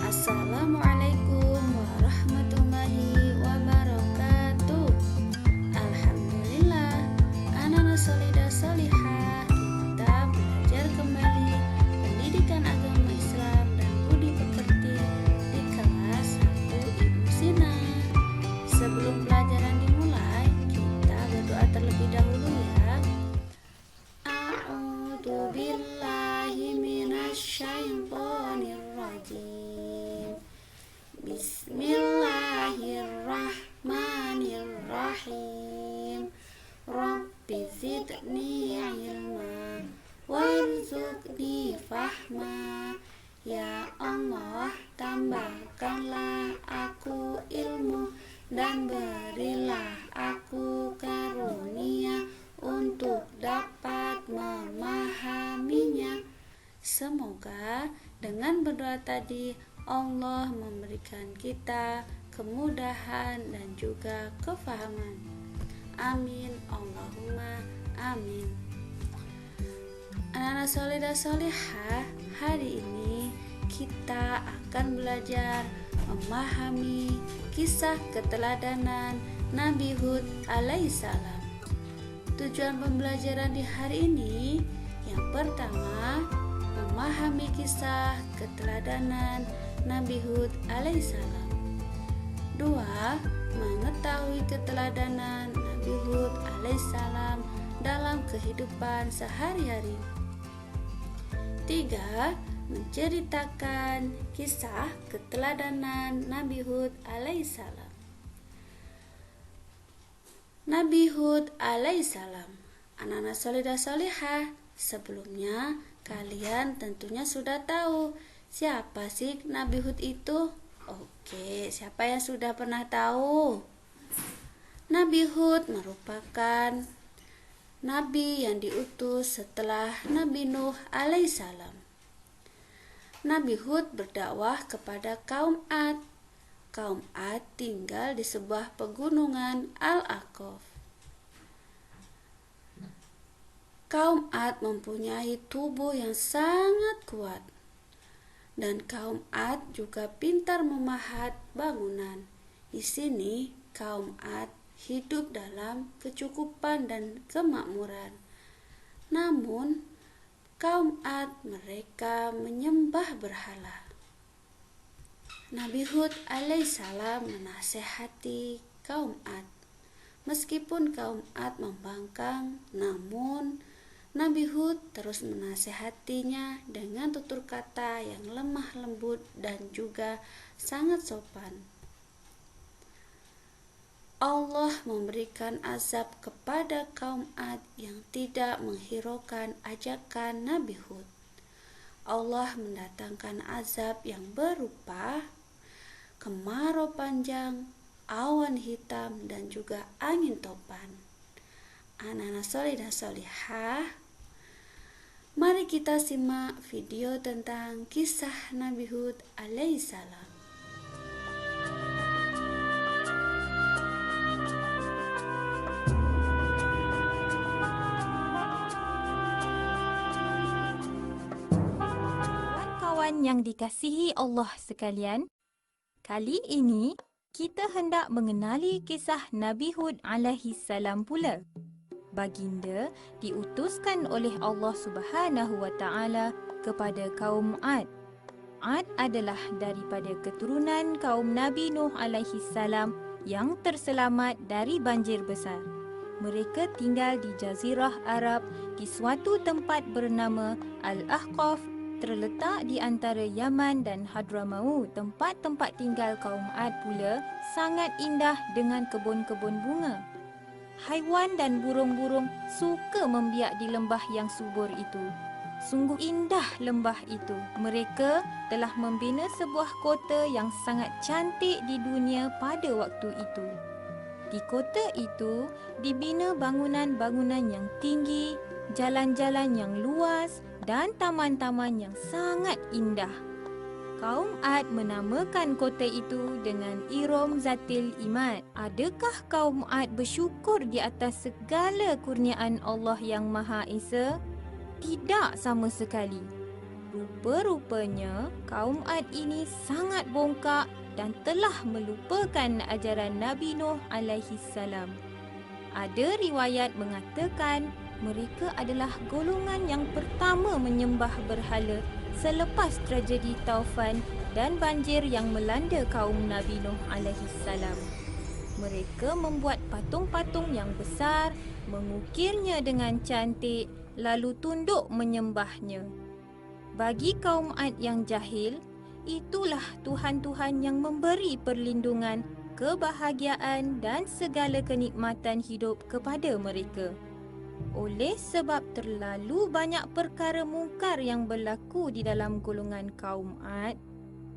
Assalamualaikum warahmatullahi wabarakatuh. Alhamdulillah, anak-anak solidah solihah, kita belajar kembali pendidikan agama Islam dan budi pekerti di kelas 1 Ibu Sina. Sebelum pelajaran dimulai, kita berdoa terlebih dahulu ya. A'udzu billahi minasyaitonir rajim. Bismillahirrahmanirrahim. Rabbi zidni ilma warzuqni fahma. Ya Allah, tambahkanlah aku ilmu dan berilah aku karunia untuk dapat memahaminya. Semoga dengan berdoa tadi Allah memberikan kita kemudahan dan juga kefahaman. Amin, Allahumma amin. Anak-anak soleh dan solehah, hari ini kita akan belajar memahami kisah keteladanan Nabi Hud alaihissalam. Tujuan pembelajaran di hari ini yang pertama, memahami kisah keteladanan Nabi Hud alaihissalam. 2. Mengetahui keteladanan Nabi Hud alaihissalam dalam kehidupan sehari-hari. 3. Menceritakan kisah keteladanan Nabi Hud alaihissalam. Nabi Hud alaihissalam. Anak-anak solidah solihah, sebelumnya kalian tentunya sudah tahu siapa sih Nabi Hud itu? Oke, siapa yang sudah pernah tahu? Nabi Hud merupakan nabi yang diutus setelah Nabi Nuh alaihissalam. Nabi Hud berdakwah kepada kaum Ad. Kaum Ad tinggal di sebuah pegunungan Al-Aqaf. Kaum Ad mempunyai tubuh yang sangat kuat. Dan kaum Ad juga pintar memahat bangunan. Di sini kaum Ad hidup dalam kecukupan dan kemakmuran. Namun kaum Ad mereka menyembah berhala. Nabi Hud alaihissalam menasehati kaum Ad. Meskipun kaum Ad membangkang, namun Nabi Hud terus menasehatinya dengan tutur kata yang lemah lembut dan juga sangat sopan. Allah memberikan azab kepada kaum Ad yang tidak menghiraukan ajakan Nabi Hud. Allah mendatangkan azab yang berupa kemarau panjang, awan hitam, dan juga angin topan. Anak-anak soleh dan solihah, mari kita simak video tentang kisah Nabi Hud alaihissalam. Kawan-kawan yang dikasihi Allah sekalian, kali ini kita hendak mengenali kisah Nabi Hud alaihissalam pula. Baginda diutuskan oleh Allah Subhanahu wa taala kepada kaum Ad. Ad adalah daripada keturunan kaum Nabi Nuh alaihissalam yang terselamat dari banjir besar. Mereka tinggal di Jazirah Arab di suatu tempat bernama Al-Ahqaf, terletak di antara Yaman dan Hadramaut. Tempat-tempat tinggal kaum Ad pula sangat indah dengan kebun-kebun bunga. Haiwan dan burung-burung suka membiak di lembah yang subur itu. Sungguh indah lembah itu. Mereka telah membina sebuah kota yang sangat cantik di dunia pada waktu itu. Di kota itu dibina bangunan-bangunan yang tinggi, jalan-jalan yang luas dan taman-taman yang sangat indah. Kaum Ad menamakan kota itu dengan Iram Zatil Imad. Adakah kaum Ad bersyukur di atas segala kurniaan Allah yang Maha Esa? Tidak sama sekali. Rupa-rupanya kaum Ad ini sangat bongkak dan telah melupakan ajaran Nabi Nuh alaihi salam. Ada riwayat mengatakan mereka adalah golongan yang pertama menyembah berhala selepas tragedi taufan dan banjir yang melanda kaum Nabi Nuh alaihi salam. Mereka membuat patung-patung yang besar, mengukirnya dengan cantik, lalu tunduk menyembahnya. Bagi kaum Ad yang jahil, itulah Tuhan-Tuhan yang memberi perlindungan, kebahagiaan dan segala kenikmatan hidup kepada mereka. Oleh sebab terlalu banyak perkara mungkar yang berlaku di dalam golongan kaum Ad,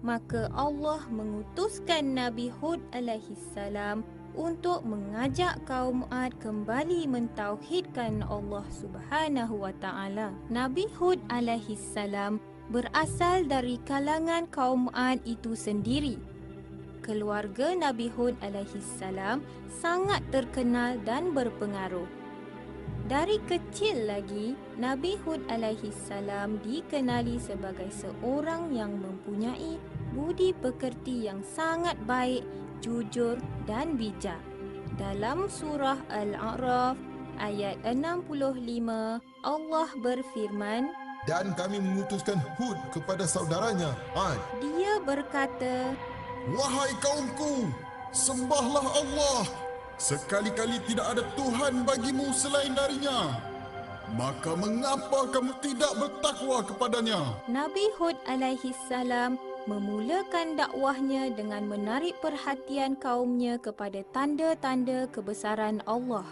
maka Allah mengutuskan Nabi Hud alaihi salam untuk mengajak kaum Ad kembali mentauhidkan Allah Subhanahu wa taala. Nabi Hud alaihi salam berasal dari kalangan kaum Ad itu sendiri. Keluarga Nabi Hud alaihi salam sangat terkenal dan berpengaruh. Dari kecil lagi, Nabi Hud alaihi salam dikenali sebagai seorang yang mempunyai budi pekerti yang sangat baik, jujur dan bijak. Dalam surah Al-A'raf ayat 65, Allah berfirman, dan kami mengutuskan Hud kepada saudaranya Ad. Dia berkata, Wahai kaumku, sembahlah Allah. Sekali-kali tidak ada Tuhan bagimu selain darinya. Maka mengapa kamu tidak bertakwa kepadanya? Nabi Hud alaihi salam memulakan dakwahnya dengan menarik perhatian kaumnya kepada tanda-tanda kebesaran Allah.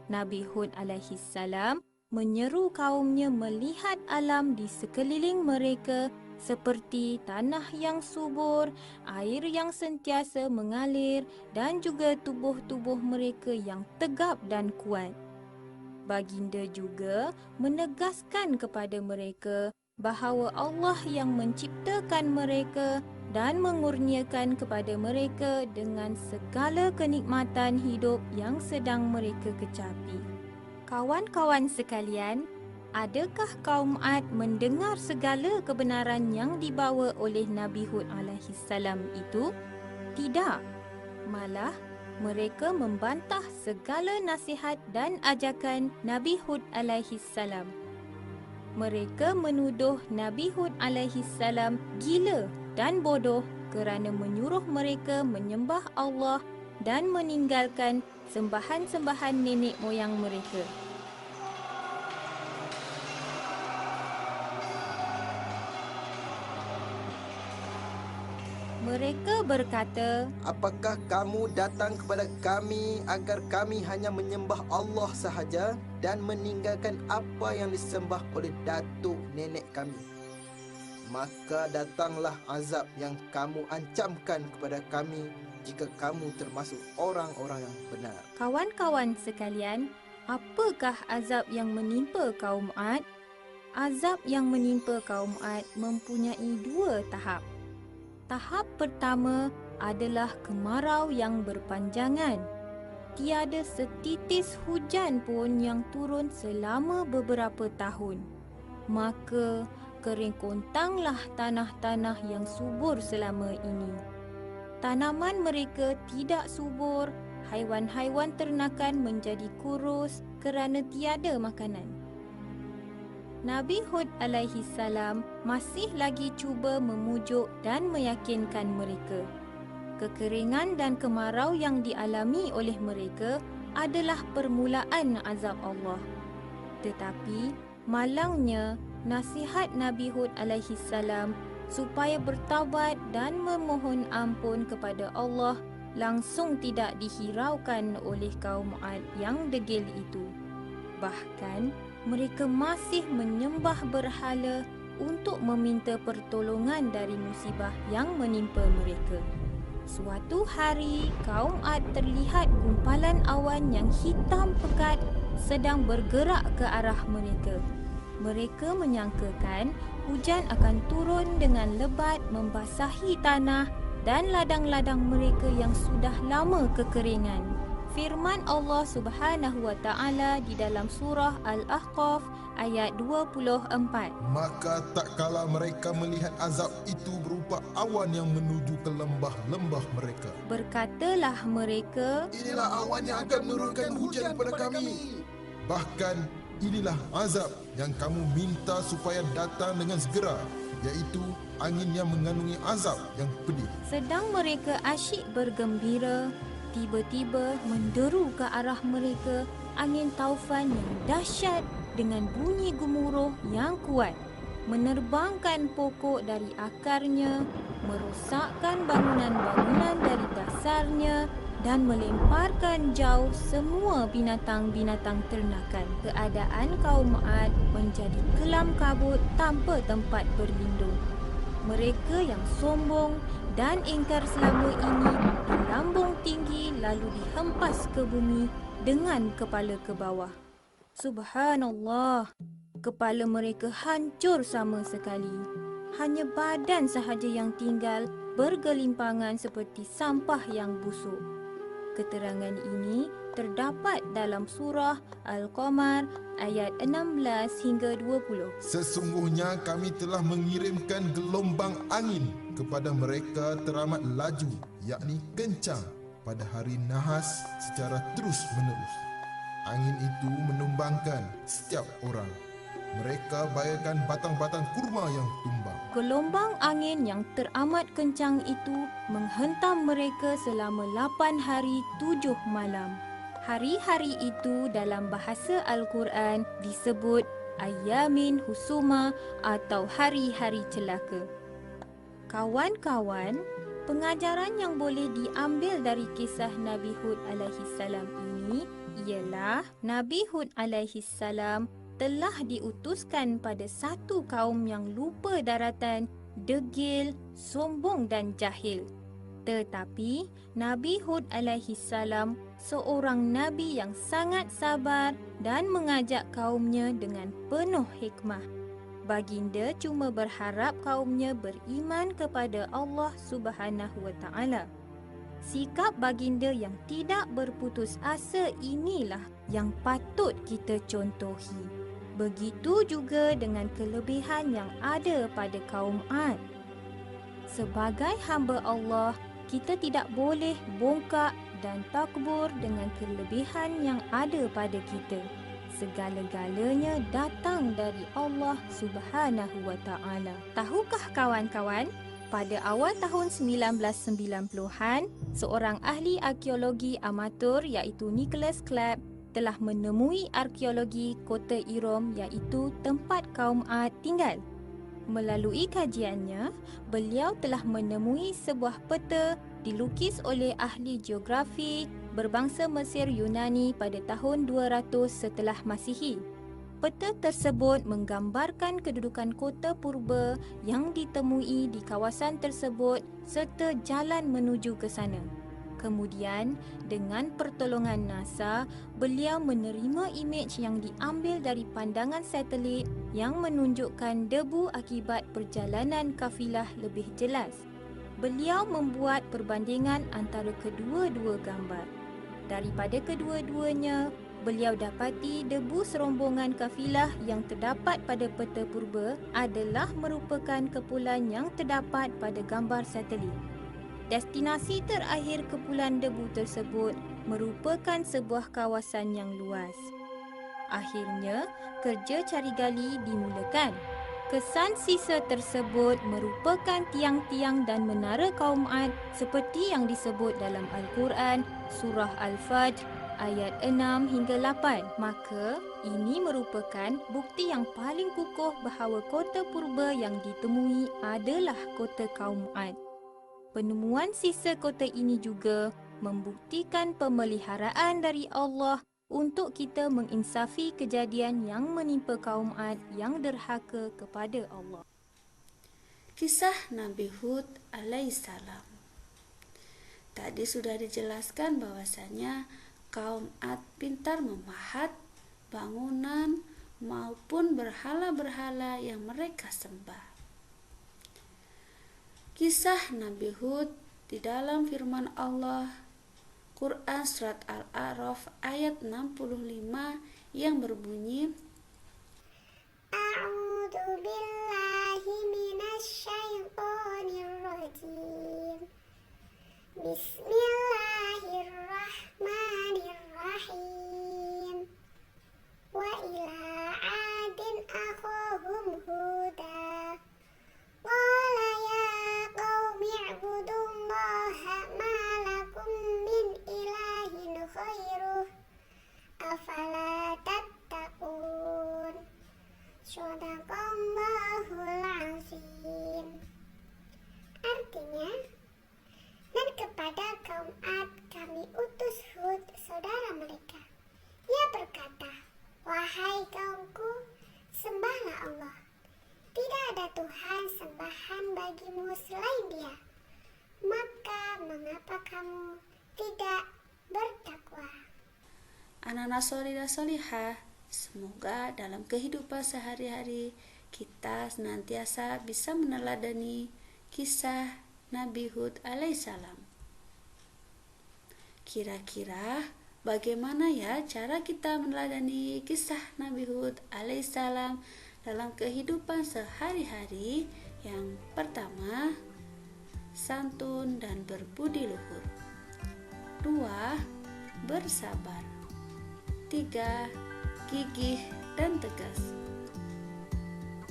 Nabi Hud alaihi salam menyeru kaumnya melihat alam di sekeliling mereka seperti tanah yang subur, air yang sentiasa mengalir dan juga tubuh-tubuh mereka yang tegap dan kuat. Baginda juga menegaskan kepada mereka bahawa Allah yang menciptakan mereka dan mengurniakan kepada mereka dengan segala kenikmatan hidup yang sedang mereka kecapi. Kawan-kawan sekalian, adakah kaum Ad mendengar segala kebenaran yang dibawa oleh Nabi Hud alaihi salam itu? Tidak. Malah mereka membantah segala nasihat dan ajakan Nabi Hud alaihi salam. Mereka menuduh Nabi Hud alaihi salam gila dan bodoh kerana menyuruh mereka menyembah Allah dan meninggalkan sembahan-sembahan nenek moyang mereka. Mereka berkata, apakah kamu datang kepada kami agar kami hanya menyembah Allah sahaja dan meninggalkan apa yang disembah oleh datuk nenek kami? Maka datanglah azab yang kamu ancamkan kepada kami jika kamu termasuk orang-orang yang benar. Kawan-kawan sekalian, apakah azab yang menimpa kaum Ad? Azab yang menimpa kaum Ad mempunyai dua tahap. Tahap pertama adalah kemarau yang berpanjangan. Tiada setitis hujan pun yang turun selama beberapa tahun. Maka kering kontanglah tanah-tanah yang subur selama ini. Tanaman mereka tidak subur, haiwan-haiwan ternakan menjadi kurus kerana tiada makanan. Nabi Hud alaihi salam masih lagi cuba memujuk dan meyakinkan mereka. Kekeringan dan kemarau yang dialami oleh mereka adalah permulaan azab Allah. Tetapi malangnya nasihat Nabi Hud alaihi salam supaya bertaubat dan memohon ampun kepada Allah langsung tidak dihiraukan oleh kaum Ad yang degil itu. Bahkan mereka masih menyembah berhala untuk meminta pertolongan dari musibah yang menimpa mereka. Suatu hari, kaum Ad terlihat gumpalan awan yang hitam pekat sedang bergerak ke arah mereka. Mereka menyangkakan hujan akan turun dengan lebat membasahi tanah dan ladang-ladang mereka yang sudah lama kekeringan. Firman Allah Subhanahu wa taala di dalam surah Al-Ahqaf ayat 24. Maka tak kala mereka melihat azab itu berupa awan yang menuju ke lembah-lembah mereka. Berkatalah mereka, Inilah awan yang akan menurunkan hujan kepada kami. Bahkan inilah azab yang kamu minta supaya datang dengan segera, iaitu angin yang mengandungi azab yang pedih. sedang mereka asyik bergembira, tiba-tiba menderu ke arah mereka angin taufan yang dahsyat dengan bunyi gemuruh yang kuat, menerbangkan pokok dari akarnya, merosakkan bangunan-bangunan dari dasarnya dan melemparkan jauh semua binatang-binatang ternakan. Keadaan kaum Ad menjadi kelam kabut tanpa tempat berlindung. Mereka yang sombong dan ingkar selama ini dilambung tinggi lalu dihempas ke bumi dengan kepala ke bawah. Subhanallah, kepala mereka hancur sama sekali. Hanya badan sahaja yang tinggal bergelimpangan seperti sampah yang busuk. Keterangan ini terdapat dalam surah Al-Qamar ayat 16 hingga 20. Sesungguhnya kami telah mengirimkan gelombang angin kepada mereka teramat laju, yakni kencang pada hari nahas secara terus-menerus. Angin itu menumbangkan setiap orang. Mereka bayangkan batang-batang kurma yang tumbang. Gelombang angin yang teramat kencang itu menghentam mereka selama 8 hari 7 malam. Hari-hari itu dalam bahasa Al-Quran disebut Ayamin Husuma atau hari-hari celaka. Kawan-kawan, pengajaran yang boleh diambil dari kisah Nabi Hud alaihi salam ini ialah Nabi Hud alaihi salam telah diutuskan pada satu kaum yang lupa daratan, degil, sombong dan jahil. Tetapi Nabi Hud alaihi salam seorang nabi yang sangat sabar dan mengajak kaumnya dengan penuh hikmah. Baginda cuma berharap kaumnya beriman kepada Allah Subhanahu wa taala. Sikap baginda yang tidak berputus asa inilah yang patut kita contohi. Begitu juga dengan kelebihan yang ada pada kaum Ad. Sebagai hamba Allah, kita tidak boleh bongkak dan takbur dengan kelebihan yang ada pada kita. Segala-galanya datang dari Allah Subhanahu wa taala. Tahukah kawan-kawan, pada awal tahun 1990-an, seorang ahli arkeologi amatur iaitu Nicholas Clapp telah menemui arkeologi kota Irom iaitu tempat kaum Ad tinggal. Melalui kajiannya, beliau telah menemui sebuah peta dilukis oleh ahli geografi berbangsa Mesir Yunani pada tahun 200 setelah Masihi. Peta tersebut menggambarkan kedudukan kota purba yang ditemui di kawasan tersebut serta jalan menuju ke sana. Kemudian, dengan pertolongan NASA, beliau menerima imej yang diambil dari pandangan satelit yang menunjukkan debu akibat perjalanan kafilah lebih jelas. Beliau membuat perbandingan antara kedua-dua gambar. Daripada kedua-duanya, beliau dapati debu serombongan kafilah yang terdapat pada peta purba adalah merupakan kepulan yang terdapat pada gambar satelit. Destinasi terakhir kepulan debu tersebut merupakan sebuah kawasan yang luas. Akhirnya, kerja cari gali dimulakan. Kesan sisa tersebut merupakan tiang-tiang dan menara kaum Ad seperti yang disebut dalam Al-Quran, Surah Al-Fajr, ayat 6 hingga 8. Maka, ini merupakan bukti yang paling kukuh bahawa kota purba yang ditemui adalah kota kaum Ad. Penemuan sisa kota ini juga membuktikan pemeliharaan dari Allah untuk kita menginsafi kejadian yang menimpa kaum Ad yang derhaka kepada Allah. Kisah Nabi Hud alaihissalam. Tadi sudah dijelaskan bahwasanya kaum Ad pintar memahat bangunan maupun berhala-berhala yang mereka sembah. Kisah Nabi Hud di dalam firman Allah Quran Surat Al-A'raf ayat 65 yang berbunyi, A'udzu billahi minasyaitonir rajim. Bismillahirrahmanirrahim. Wa ila 'adin akhahum huda. Qala ya qaumi ibudullaha ma lakum min ilahin khairuh. Afala tattaqun. Shadaqallahul azim. Artinya, dan kepada kaum Ad kami utus Hud, saudara mereka. Ia berkata, wahai kaumku, sembahlah Allah. Tidak ada Tuhan sembahan bagimu selain Dia. Maka mengapa kamu tidak bertakwa? anak-anak solidah solihah, semoga dalam kehidupan sehari-hari kita senantiasa bisa meneladani kisah Nabi Hud alaihissalam. Kira-kira bagaimana ya cara kita meneladani kisah Nabi Hud alaihissalam dalam kehidupan sehari-hari? Yang pertama, santun dan berbudi luhur. 2. Bersabar. 3. Gigih dan tegas.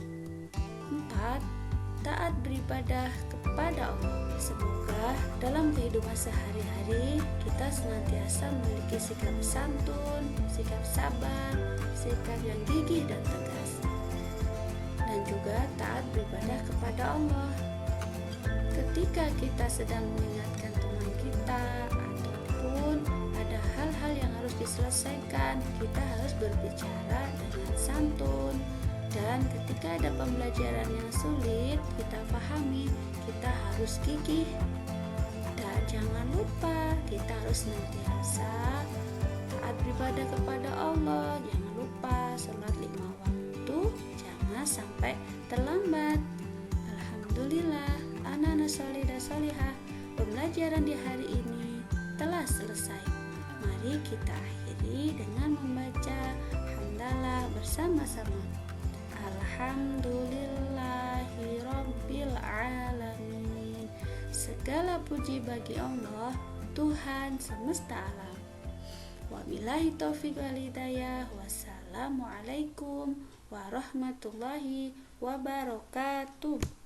4. Taat beribadah kepada Allah. Semoga dalam kehidupan sehari-hari kita senantiasa memiliki sikap santun, sikap sabar, sikap yang gigih dan tegas, dan juga taat beribadah kepada Allah. Ketika kita sedang mengingatkan teman kita ataupun ada hal-hal yang harus diselesaikan, kita harus berbicara dengan santun. Dan ketika ada pembelajaran yang sulit kita pahami, kita harus gigih. Dan jangan lupa kita harus senantiasa taat beribadah kepada Allah. Jangan lupa sholat 5 waktu, jangan sampai terlambat. Alhamdulillah, anak-anak solidah solihah, pembelajaran di hari ini telah selesai. Mari kita akhiri dengan membaca hamdalah bersama-sama. Alhamdulillahirabbil alamin. Segala puji bagi Allah, Tuhan semesta alam. Wabillahi taufiq wal hidayah. Wassalamualaikum warahmatullahi wabarakatuh.